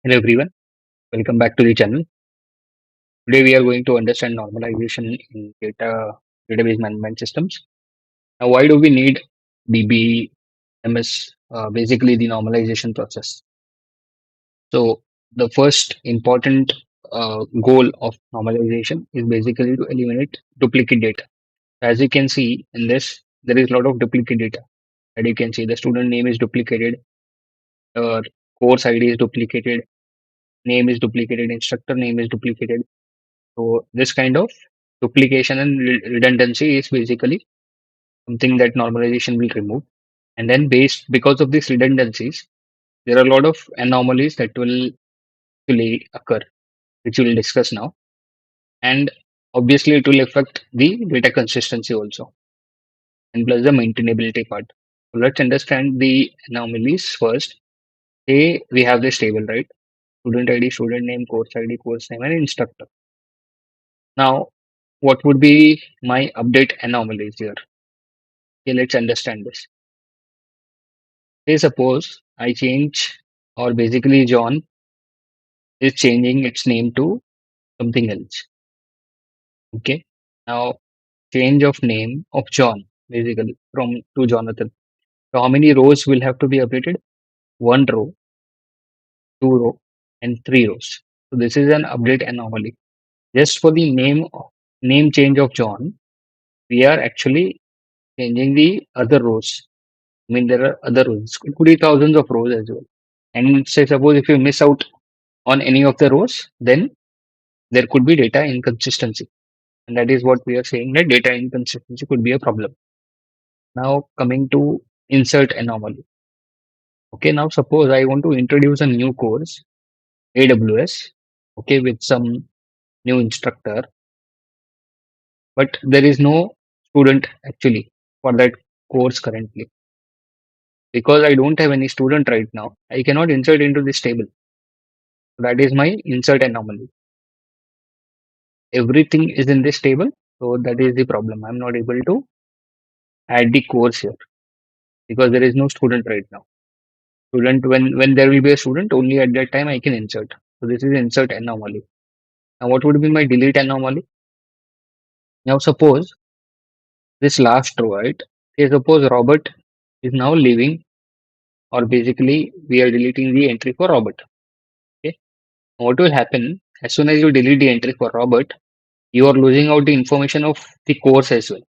Hello everyone, welcome back to the channel. Today we are going to understand normalization in database management systems. Now, why do we need DBMS? Basically, the normalization process. So, the first important goal of normalization is basically to eliminate duplicate data. As you can see in this, there is a lot of duplicate data. And you can see the student name is duplicated, uh, course ID is duplicated, name is duplicated, instructor name is duplicated. So this kind of duplication and redundancy is basically something that normalization will remove. And then based because of these redundancies, there are a lot of anomalies that will actually occur, which we will discuss now. And obviously it will affect the data consistency also, and plus the maintainability part. So let's understand the anomalies first. Say we have this table, right? Student ID, student name, course name, and instructor. Now, what would be my update anomalies here? Okay, let's understand this. Say suppose I change, or basically John is changing its name to something else. Okay. Now change of name of John basically from to Jonathan. So how many rows will have to be updated? One row, two row, and three rows. So this is an update anomaly. Just for the name change of John, we are actually changing the other rows. I mean there are other rows. It could be thousands of rows as well. And say suppose if you miss out on any of the rows, then there could be data inconsistency. And that is what we are saying, that data inconsistency could be a problem. Now coming to insert anomaly. Okay, now suppose I want to introduce a new course, AWS, okay, with some new instructor, but there is no student actually for that course currently. Because I don't have any student right now, I cannot insert into this table. So that is my insert anomaly. Everything is in this table, so that is the problem. I'm not able to add the course here because there is no student right now. Student, when there will be a student, only at that time I can insert. So this is insert anomaly. Now what would be my delete anomaly? Now suppose this last row, right? Say suppose Robert is now leaving, or basically we are deleting the entry for Robert. Okay. What will happen as soon as you delete the entry for Robert, you are losing out the information of the course as well.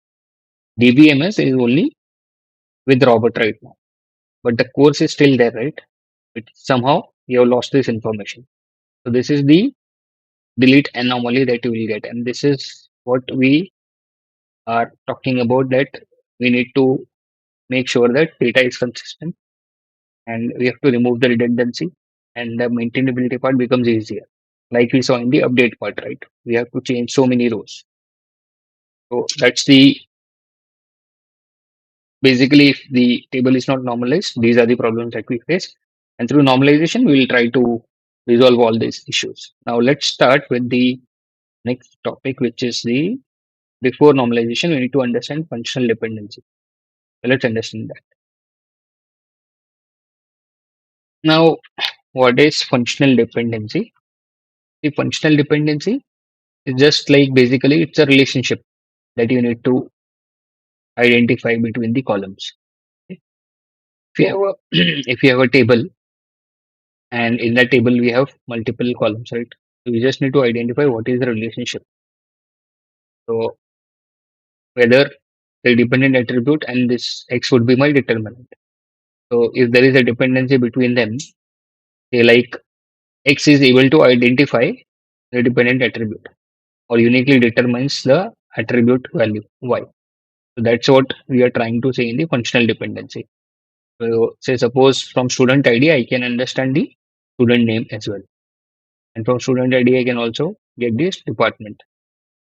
DBMS is only with Robert right now, but the course is still there, right? But somehow you have lost this information. So this is the delete anomaly that you will get, and this is what we are talking about, that we need to make sure that data is consistent, and we have to remove the redundancy, and the maintainability part becomes easier, like we saw in the update part, right? We have to change so many rows. So that's the basically, if the table is not normalized, these are the problems that we face, and through normalization we will try to resolve all these issues. Now let's start with the next topic, which is the before normalization we need to understand functional dependency. So let's understand that. Now, what is functional dependency? The functional dependency is just like basically it's a relationship that you need to identify between the columns. Okay? If you have a if you have a table, and in that table we have multiple columns, right? So we just need to identify what is the relationship. So whether the dependent attribute and this x would be my determinant. So if there is a dependency between them, say like x is able to identify the dependent attribute or uniquely determines the attribute value y. So that's what we are trying to say in the functional dependency. So say suppose from student ID I can understand the student name as well. And from student ID I can also get this department.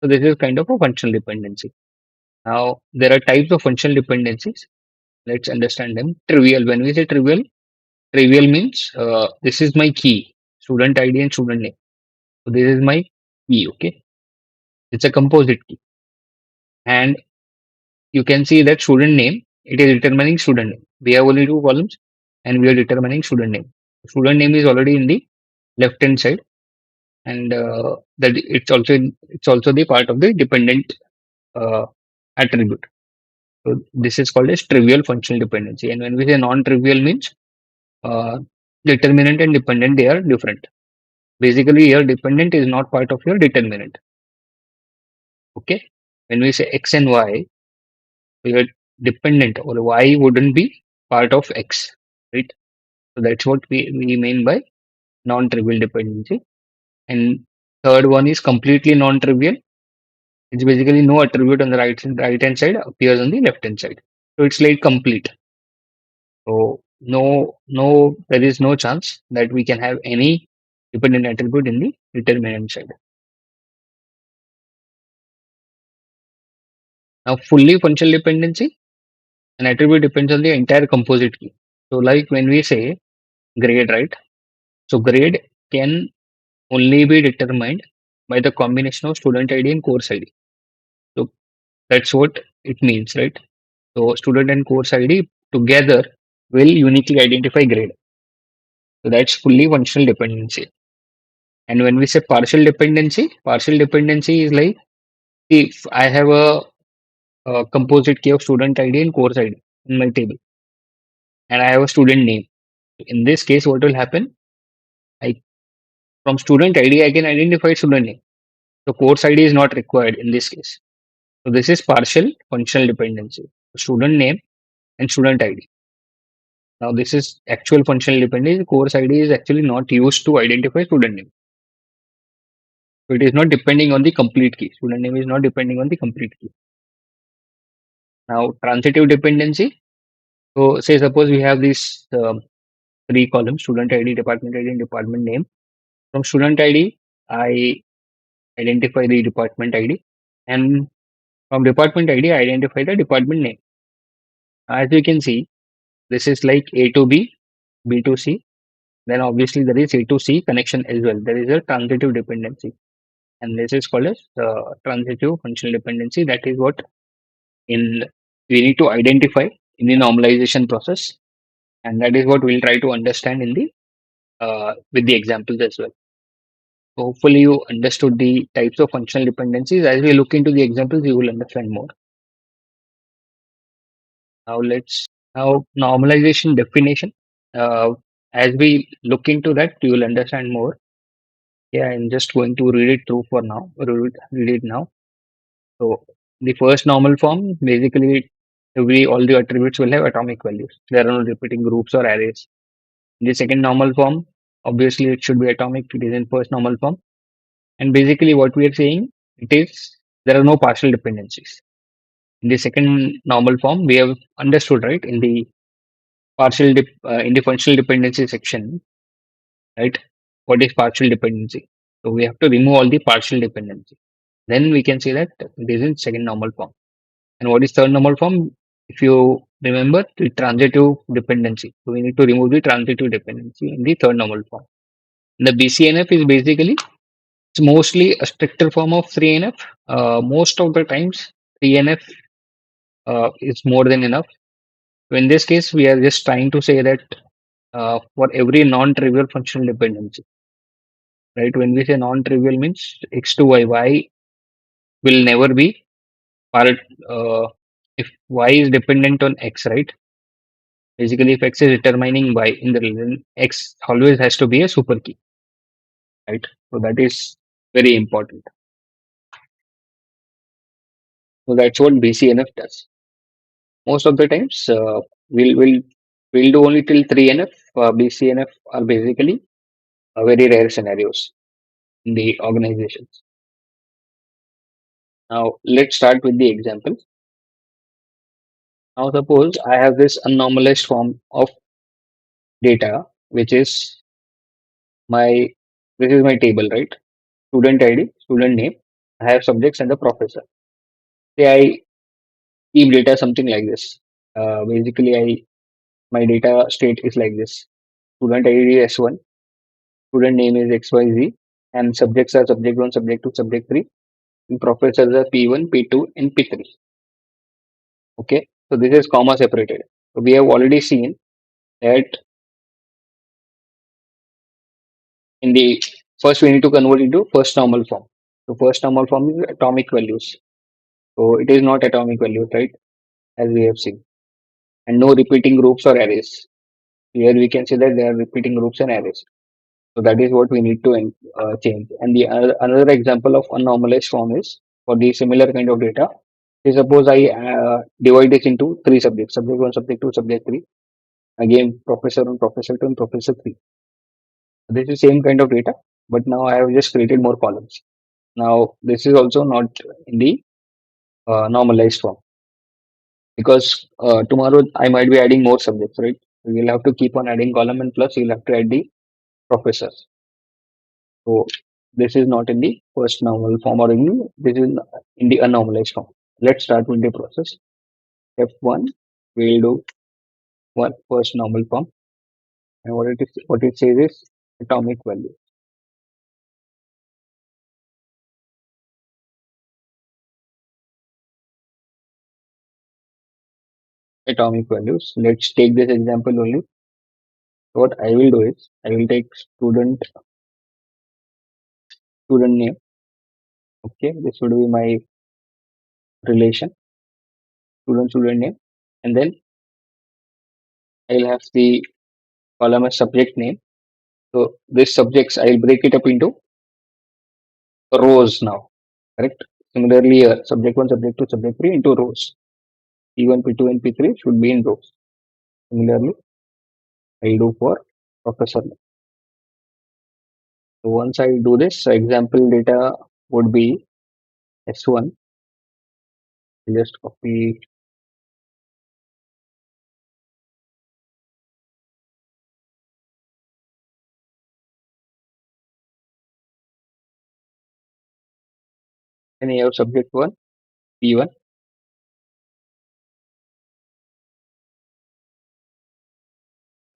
So this is kind of a functional dependency. Now there are types of functional dependencies. Let's understand them. Trivial. When we say trivial, trivial means this is my key, student ID and student name. So this is my key. Okay, it's a composite key, and you can see that student name, it is determining student name. We have only two columns, and we are determining student name. Student name is already in the left hand side, and that it's also the part of the dependent uh, attribute. So this is called as trivial functional dependency. And when we say non-trivial means uh, determinant and dependent, they are different. Basically, your dependent is not part of your determinant. Okay. When we say x and y, your dependent or y wouldn't be part of x, right? So that's what we mean by non-trivial dependency. And third one is completely non-trivial. It's basically no attribute on the right hand side appears on the left hand side. So it's like complete. So no, there is no chance that we can have any dependent attribute in the determinant side. Now, fully functional dependency, an attribute depends on the entire composite key. So, like when we say grade, right? So, grade can only be determined by the combination of student ID and course ID. So, that's what it means, right? So, student and course ID together will uniquely identify grade. So, that's fully functional dependency. And when we say partial dependency is like if I have a composite key of student ID and course ID in my table, and I have a student name. In this case, what will happen? I from student ID, I can identify student name. So course ID is not required in this case. So this is partial functional dependency. Student name and student ID. Now this is actual functional dependency. Course ID is actually not used to identify student name. So it is not depending on the complete key. Student name is not depending on the complete key. Now transitive dependency. So say suppose we have these three columns: student ID, department ID, and department name. From student ID, I identify the department ID, and from department ID, I identify the department name. As you can see, this is like A to B, B to C. Then obviously there is A to C connection as well. There is a transitive dependency, and this is called as transitive functional dependency. That is what in we need to identify in the normalization process, and that is what we'll try to understand in the with the examples as well. So hopefully you understood the types of functional dependencies. As we look into the examples, you will understand more. Now normalization definition. Uh, as we look into that, you will understand more. Yeah, I'm just going to read it through for now. Read it now. So the first normal form, basically, every all the attributes will have atomic values. There are no repeating groups or arrays. In the second normal form, obviously it should be atomic. It is in first normal form. And basically, what we are saying it is there are no partial dependencies. In the second normal form, we have understood right in the in the functional dependency section, right? What is partial dependency? So we have to remove all the partial dependency. Then we can say that this is second normal form. And what is third normal form? If you remember the transitive dependency, so we need to remove the transitive dependency in the third normal form. The BCNF is basically it's mostly a stricter form of 3NF. Most of the times 3NF is more than enough. So in this case, we are just trying to say that for every non-trivial functional dependency, right? When we say non-trivial means x to y will never be part. Uh, if y is dependent on x, right? Basically, if x is determining y in the relation, x always has to be a super key, right? So that is very important. So that's what BCNF does. Most of the times, we'll do only till 3NF. BCNF are basically very rare scenarios in the organizations. Now let's start with the example. Now suppose I have this unnormalized form of data, which is my this is my table, right? Student ID, student name. I have subjects and the professor. Say I keep data something like this. Basically, I my data state is like this. Student ID is S1, student name is XYZ, and subjects are subject 1, subject 2, subject 3, and professors are P1, P2, and P3. Okay, so this is comma separated. So we have already seen that In the first, we need to convert into first normal form. So first normal form is atomic values. So it is not atomic values, right? As we have seen, and no repeating groups or arrays. Here we can see that there are repeating groups and arrays. So that is what we need to change. And the another example of unnormalized form is for the similar kind of data. Say suppose I divide this into three subjects: subject one, subject two, subject three. Again, professor one, professor two, and professor three. This is same kind of data, but now I have just created more columns. Now this is also not in the normalized form because tomorrow I might be adding more subjects, right? We will have to keep on adding column and plus you'll have to add the professors. So this is not in the first normal form or this is in the unnormalized form. Let's start with the process. Step one, we'll do one first normal form, and what it says is atomic value. Atomic values. Let's take this example only. What I will do is I will take student name. Okay, this would be my relation student name, and then I'll have the column as subject name. So this subjects I'll break it up into rows now. Correct. Similarly, subject one, subject two, subject three into rows. P1, P2, and P3 should be in rows. Similarly, I'll do for professor name. So once I do this, example data would be S1. I'll just copy any of subject one, P1,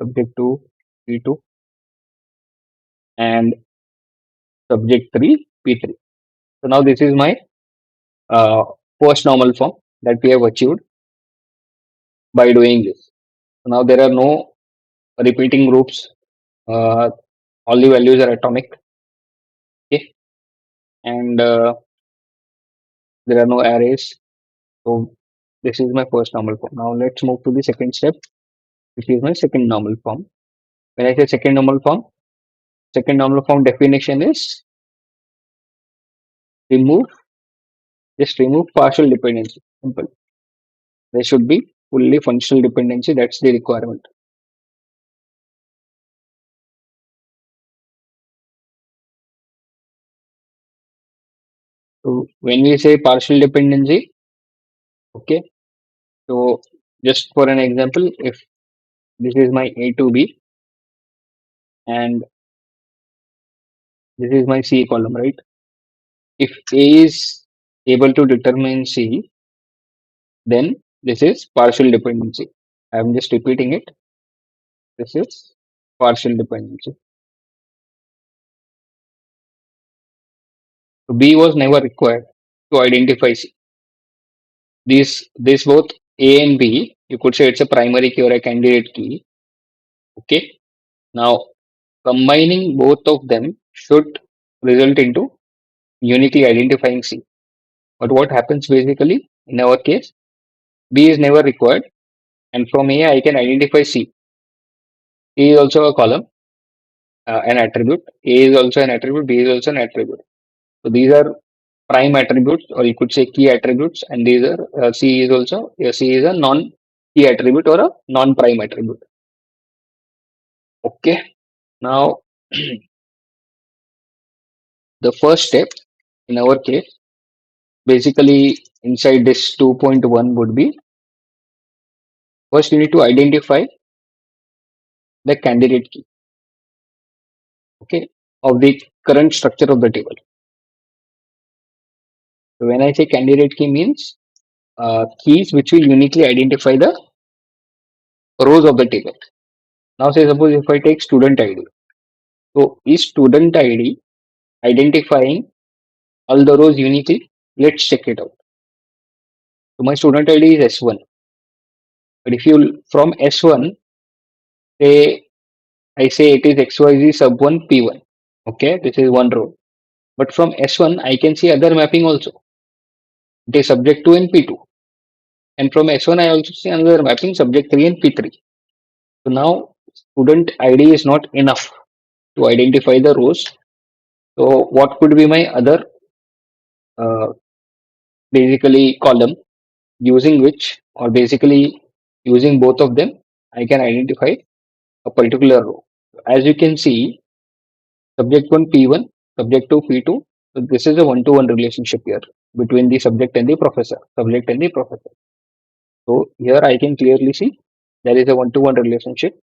subject two, P2, and subject three, P3. So now this is my uh, first normal form that we have achieved by doing this. So now there are no repeating groups. Uh, all the values are atomic. Okay, and there are no arrays. So this is my first normal form. Now let's move to the second step, which is my second normal form. When I say second normal form definition is remove, just remove partial dependency. Simple. There should be fully functional dependency. That's the requirement. So when we say partial dependency, okay. So just for an example, if this is my A to B and this is my C column, right? If A is able to determine C, then this is partial dependency. I'm just repeating it. This is partial dependency. So B was never required to identify C. These both A and B, you could say it's a primary key or a candidate key. Okay. Now combining both of them should result into uniquely identifying C. But what happens basically in our case, B is never required, and from A I can identify C. C is also a column, an attribute. A is also an attribute. B is also an attribute. So these are prime attributes, or you could say key attributes, and these are C is also C is a non-key attribute or a non-prime attribute. Okay. Now the first step in our case, basically inside this 2.1 would be first you need to identify the candidate key, okay, of the current structure of the table. So when I say candidate key means keys which will uniquely identify the rows of the table. Now say suppose if I take student ID. So is student ID identifying all the rows uniquely? Let's check it out. So my student ID is S1. But if you from S1 say I say it is XYZ sub 1 P1. Okay, this is one row. But from S1, I can see other mapping also. It is subject 2 and P2. And from S1, I also see another mapping subject 3 and P3. So now student ID is not enough to identify the rows. So what could be my other uh, basically column using which, or basically using both of them, I can identify a particular row. As you can see, subject 1 P1, subject 2 P2. So this is a one-to-one relationship here between the subject and the professor, subject and the professor. So here I can clearly see there is a one-to-one relationship.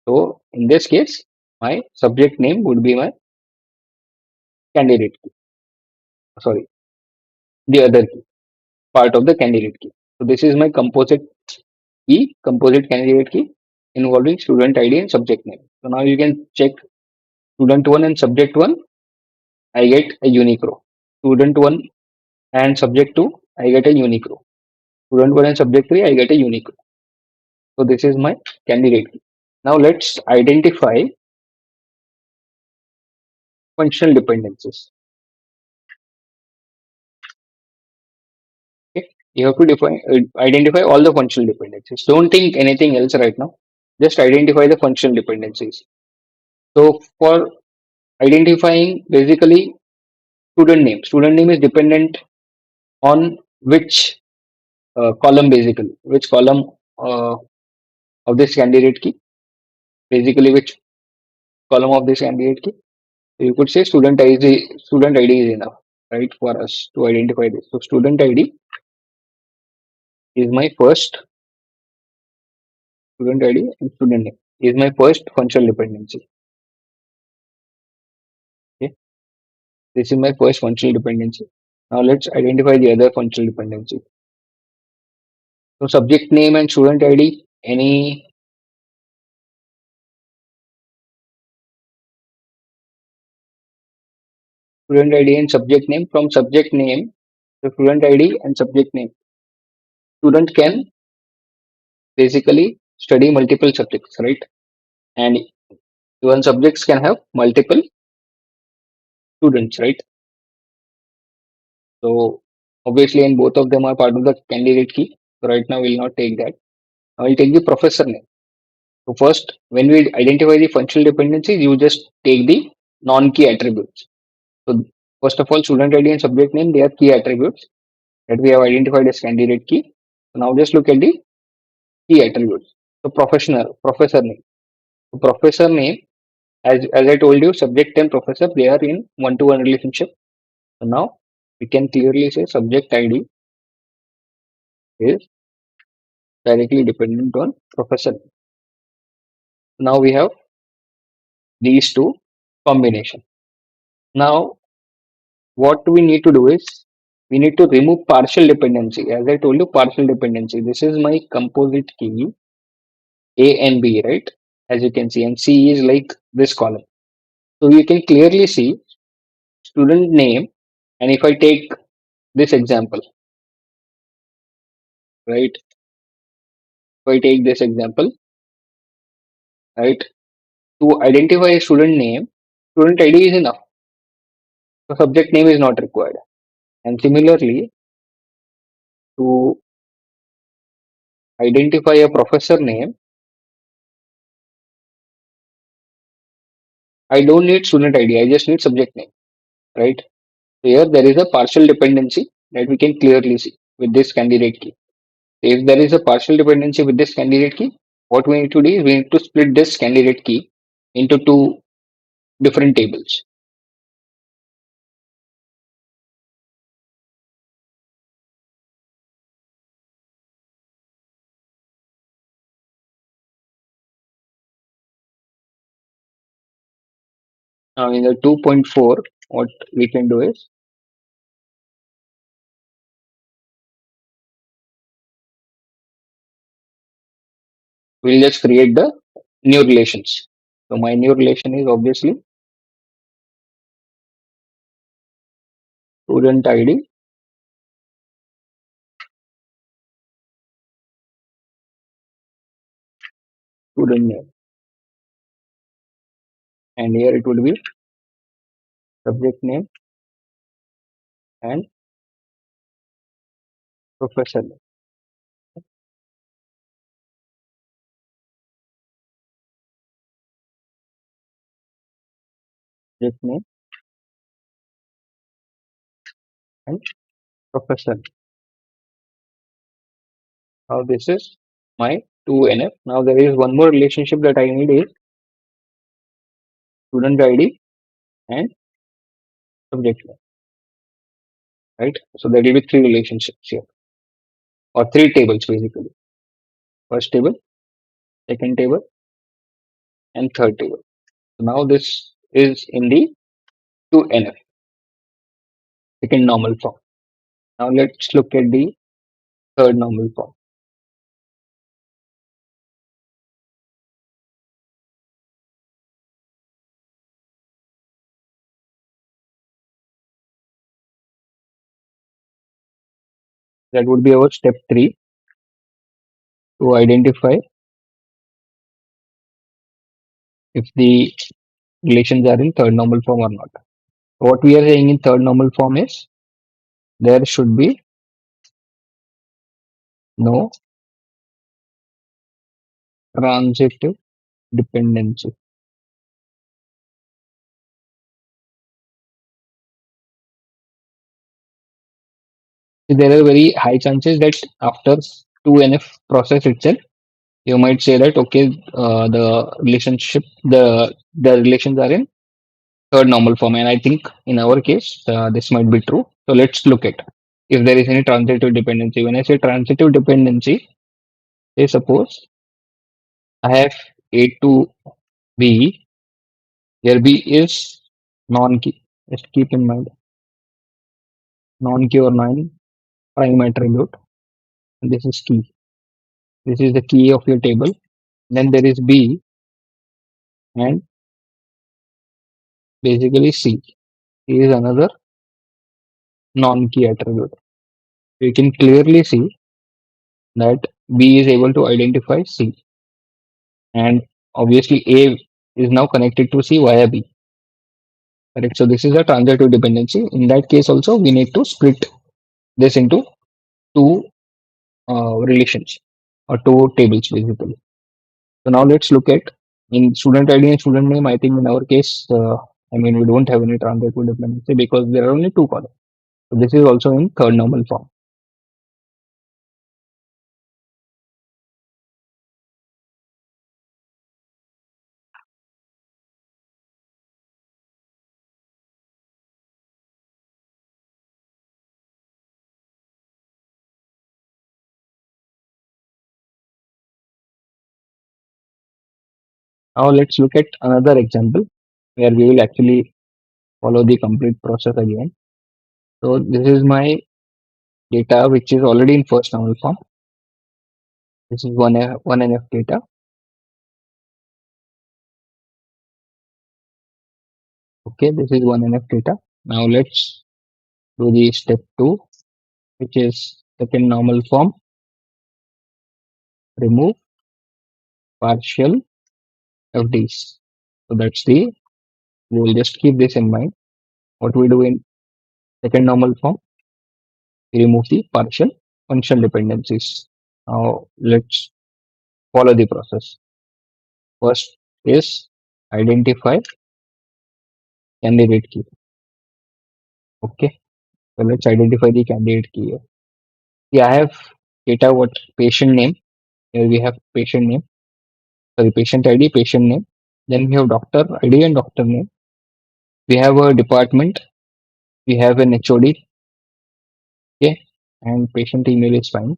So in this case, my subject name would be my candidate key. Sorry, the other key, part of the candidate key. So this is my composite key, composite candidate key involving student ID and subject name. So now you can check student one and subject one. I get a unique row. Student one and subject two, I get a unique row. Student one and subject three, I get a unique row. So this is my candidate key. Now let's identify functional dependencies. Okay, you have to identify all the functional dependencies. Don't think anything else right now. Just identify the functional dependencies. So for identifying basically student name is dependent on which column basically, which column uh, of this candidate key, basically which column of this candidate key. So you could say student ID is enough, right, for us to identify this. So student ID is my first student ID and student name is my first functional dependency. Okay, this is my first functional dependency. Now let's identify the other functional dependency. So subject name and student ID, any student ID and subject name. From subject name, the student ID and subject name. Student can basically study multiple subjects, right? And even subjects can have multiple students, right? So obviously, and both of them are part of the candidate key. So right now, we'll not take that. Now we'll take the professor name. So first, when we identify the functional dependencies, you just take the non-key attributes. So first of all, student ID and subject name, they are key attributes that we have identified as candidate key. So now just look at the key attributes. So professor name. So professor name, as I told you, subject and professor, they are in one-to-one relationship. So now we can clearly say subject ID is directly dependent on professor. Now we have these two combination. Now what we need to do is we need to remove partial dependency. As I told you, partial dependency. This is my composite key A and B, right? As you can see, and C is like this column. So you can clearly see student name. And if I take this example, right? If I take this example, right? To identify a student name, student ID is enough. So subject name is not required. And similarly, to identify a professor name, I don't need student ID. I just need subject name, right? Here there is a partial dependency that we can clearly see with this candidate key. If there is a partial dependency with this candidate key, what we need to do is we need to split this candidate key into two different tables. Now in the 2.4, what we can do is we'll just create the new relations. So my new relation is obviously student ID, student name, and here it would be subject name, and professor name. Subject name and professor. Now this is my 2NF. Now there is one more relationship that I need is student ID and subject name, right? So there will be three relationships here, or three tables basically. First table, second table, and third table. So now this is in the 2NF, second normal form. Now let's look at the third normal form. That would be our step 3 to identify if the relations are in third normal form or not. What we are saying in third normal form is there should be no transitive dependency. So there are very high chances that after 2NF process itself, you might say that okay, the relations are in third normal form, and I think in our case this might be true. So let's look at if there is any transitive dependency. When I say transitive dependency, say suppose I have A to B, here B is non-key. Just keep in mind non-key or non-prime attribute. And this is key. This is the key of your table. Then there is B and basically C. C is another non-key attribute. You can clearly see that B is able to identify C, and obviously A is now connected to C via B. Correct. So this is a transitive dependency. In that case, also we need to split this into two relations or two tables basically. So now let's look at in student ID and student name. I think in our case, I mean we don't have any transitive dependency because there are only two columns. So this is also in third normal form. Now let's look at another example where we will actually follow the complete process again. So this is my data which is already in first normal form. This is one NF data. Okay, this is one NF data. Now let's do the step 2, which is second normal form. Remove partial FDs. So that's the we will just keep this in mind. What we do in second normal form, we remove the partial functional dependencies. Now let's follow the process. First is identify candidate key. Okay, so let's identify the candidate key here. Yeah, I have data what patient name. Here we have patient name, sorry, patient ID, patient name. Then we have doctor ID and doctor name. We have a department. We have an HOD. Okay, and patient email is fine.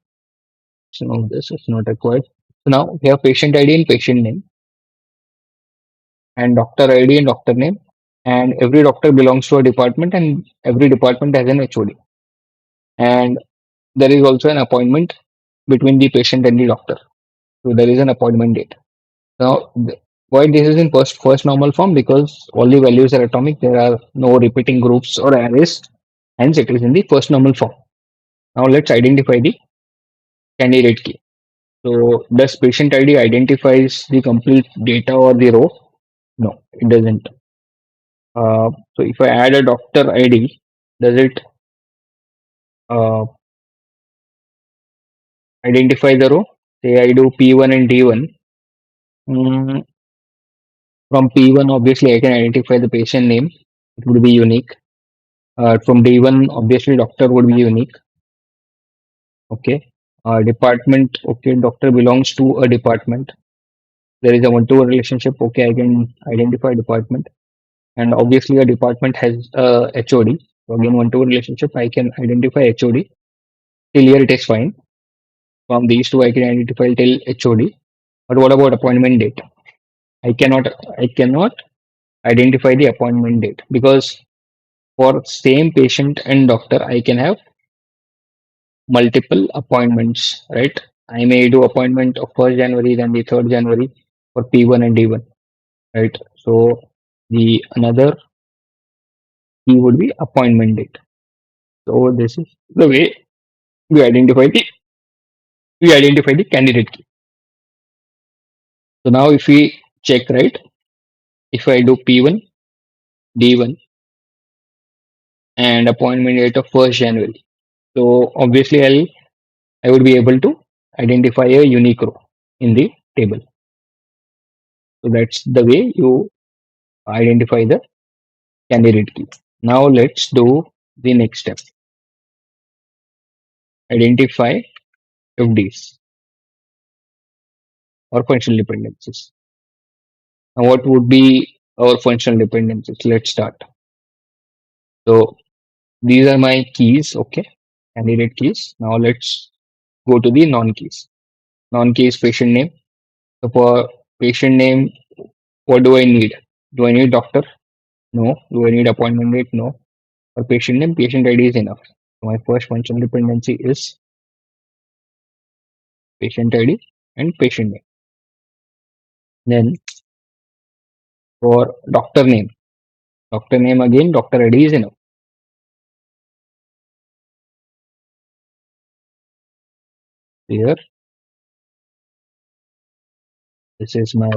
So no, this is not required. So now we have patient ID and patient name, and doctor ID and doctor name. And every doctor belongs to a department, and every department has an HOD. And there is also an appointment between the patient and the doctor. So there is an appointment date. Now, why this is in first normal form? Because all the values are atomic. There are no repeating groups or arrays. Hence, it is in the first normal form. Now, let's identify the candidate key. So, does patient ID identifies the complete data or the row? No, it doesn't. So if I add a doctor ID, does it uh, identify the row? Say I do P1 and D1. Mm, from P1, obviously, I can identify the patient name. It would be unique. From D1, obviously, doctor would be unique. Okay. Department. Okay, doctor belongs to a department. There is a one-to-one relationship. Okay, I can identify department. And obviously, a department has a HOD. So again, one-to-one relationship. I can identify HOD. Till here, it is fine. From these two, I can identify till HOD. But what about appointment date? I cannot. I cannot identify the appointment date because for same patient and doctor, I can have multiple appointments, right? I may do appointment of 1st January, then the 3rd January for P1 and D1, right? So the another key would be appointment date. So this is the way we identify the candidate key. So now if we check, right, if I do P1, D1 and appointment date of 1st January. So obviously I would be able to identify a unique row in the table. So that's the way you identify the candidate key. Now let's do the next step. Identify FDs or functional dependencies. Now what would be our functional dependencies? Let's start. So these are my keys, okay, candidate keys. Now let's go to the non-keys. Non-keys patient name. So for patient name, what do I need? Do I need doctor? No. Do I need appointment date? No. For patient name, patient ID is enough. So my first functional dependency is patient ID and patient name. Then for doctor name again, doctor ID is enough. Here, this is my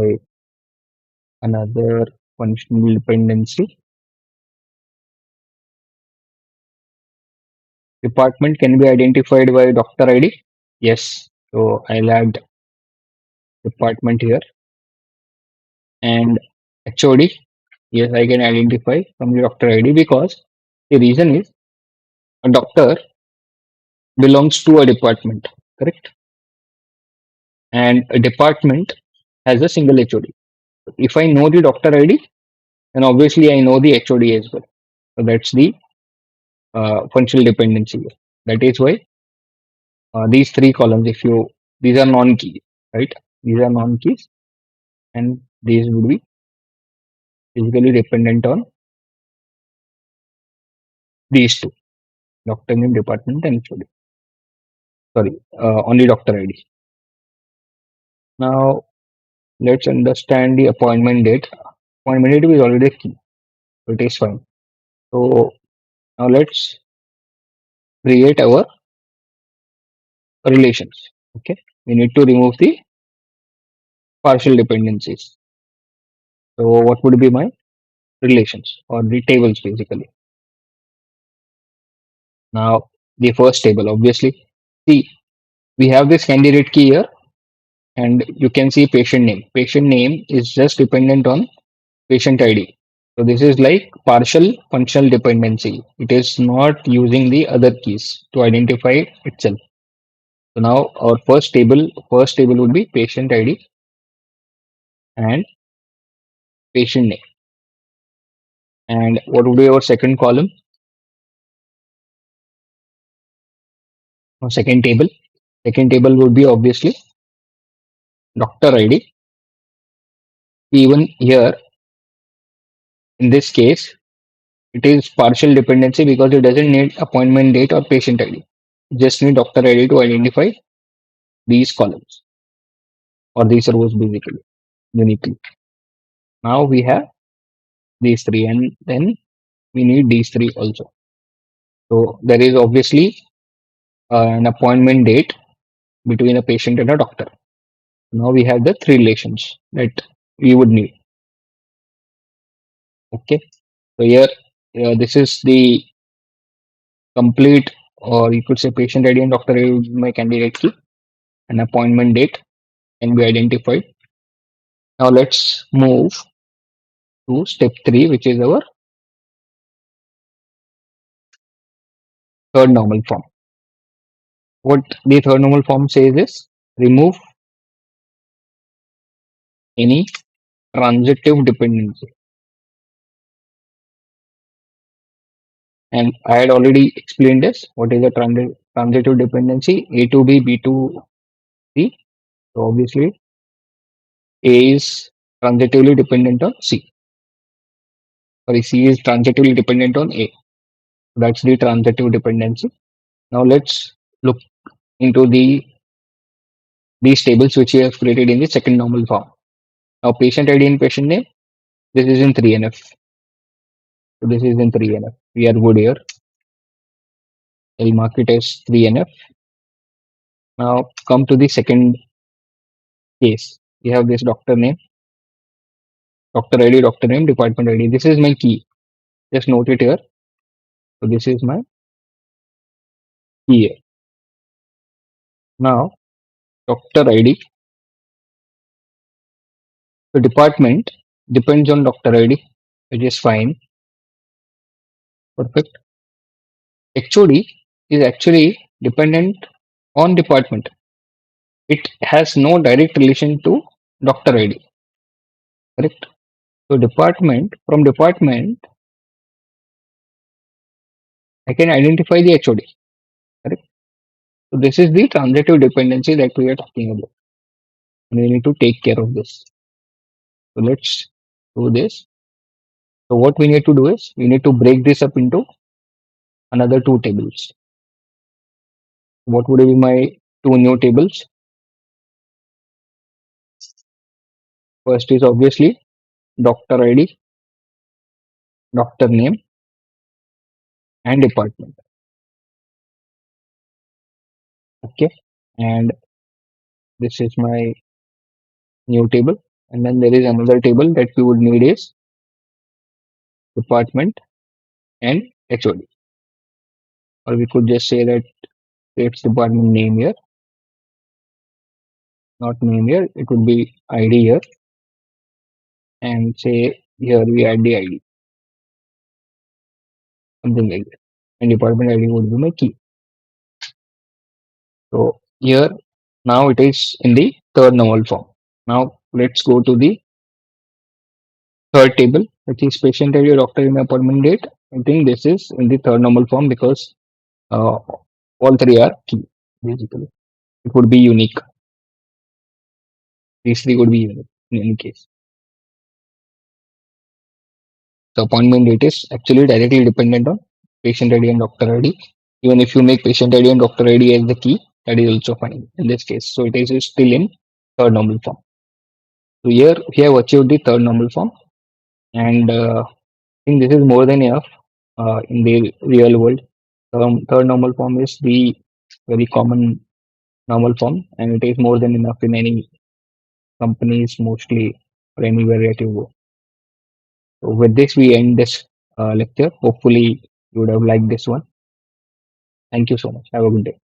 another functional dependency. Department can be identified by doctor ID. Yes. So I'll add department here and HOD. Yes, I can identify from the doctor ID because the reason is a doctor belongs to a department, correct? And a department has a single HOD. If I know the doctor ID, then obviously I know the HOD as well. So that's the functional dependency. That is why these three columns, if you these are non-keys, right? These are non-keys, and these would be physically dependent on these two: doctor name, department, and HOD. Sorry, only doctor ID. Now let's understand the appointment date. Appointment date is already a key, so it is fine. So now let's create our relations. Okay, we need to remove the partial dependencies. So what would be my relations or the tables basically? Now the first table, obviously, see we have this candidate key here, and you can see patient name. Patient name is just dependent on patient ID. So this is like partial functional dependency. It is not using the other keys to identify itself. So now our first table would be patient ID and patient name. And what would be our second column or second table? Second table would be obviously doctor ID. Even here, in this case, it is partial dependency because it doesn't need appointment date or patient ID. It just need doctor ID to identify these columns or these rows basically uniquely. Now we have these three, and then we need these three also. So there is obviously an appointment date between a patient and a doctor. Now we have the three relations that we would need. Okay. So here, this is the complete, or you could say patient ID and doctor ID would be my candidate key. An appointment date can be identified. Now let's move to step 3, which is our third normal form. What the third normal form says is remove any transitive dependency. And I had already explained this. What is a transitive dependency? A to B, B to C. So obviously A is transitively dependent on C. Sorry, C is transitively dependent on A. That's the transitive dependency. Now let's look into these tables which we have created in the second normal form. Now patient ID and patient name, this is in 3NF. So this is in 3NF. We are good here. I'll mark it as 3NF. Now come to the second case. We have this doctor name, doctor ID, doctor name, department ID. This is my key. Just note it here. So this is my key here. Now doctor ID. The department depends on doctor ID, which is fine. Perfect. HOD is actually dependent on department. It has no direct relation to doctor ID. Correct. So department, from department, I can identify the HOD. Correct. So this is the transitive dependency that we are talking about. And we need to take care of this. So let's do this. So what we need to do is we need to break this up into another two tables. What would be my two new tables? First is obviously doctor ID, doctor name, and department. Okay. And this is my new table. And then there is another table that we would need is department and HOD. Or we could just say that it's department name here, not name here. It would be ID here. And say here we add the ID, something like that. And department ID would be my key. So here now it is in the third normal form. Now let's go to the third table, which is patient ID, doctor name, appointment date. I think this is in the third normal form because all three are key basically. It would be unique. These three would be unique in any case. The appointment date is actually directly dependent on patient ID and doctor ID. Even if you make patient ID and doctor ID as the key, that is also fine in this case. So it is still in third normal form. So here we have achieved the third normal form, and I think this is more than enough in the real world. Third normal form is the very common normal form, and it is more than enough in any companies mostly or anywhere that you go. So with this, we end this lecture. Hopefully, you would have liked this one. Thank you so much. Have a good day.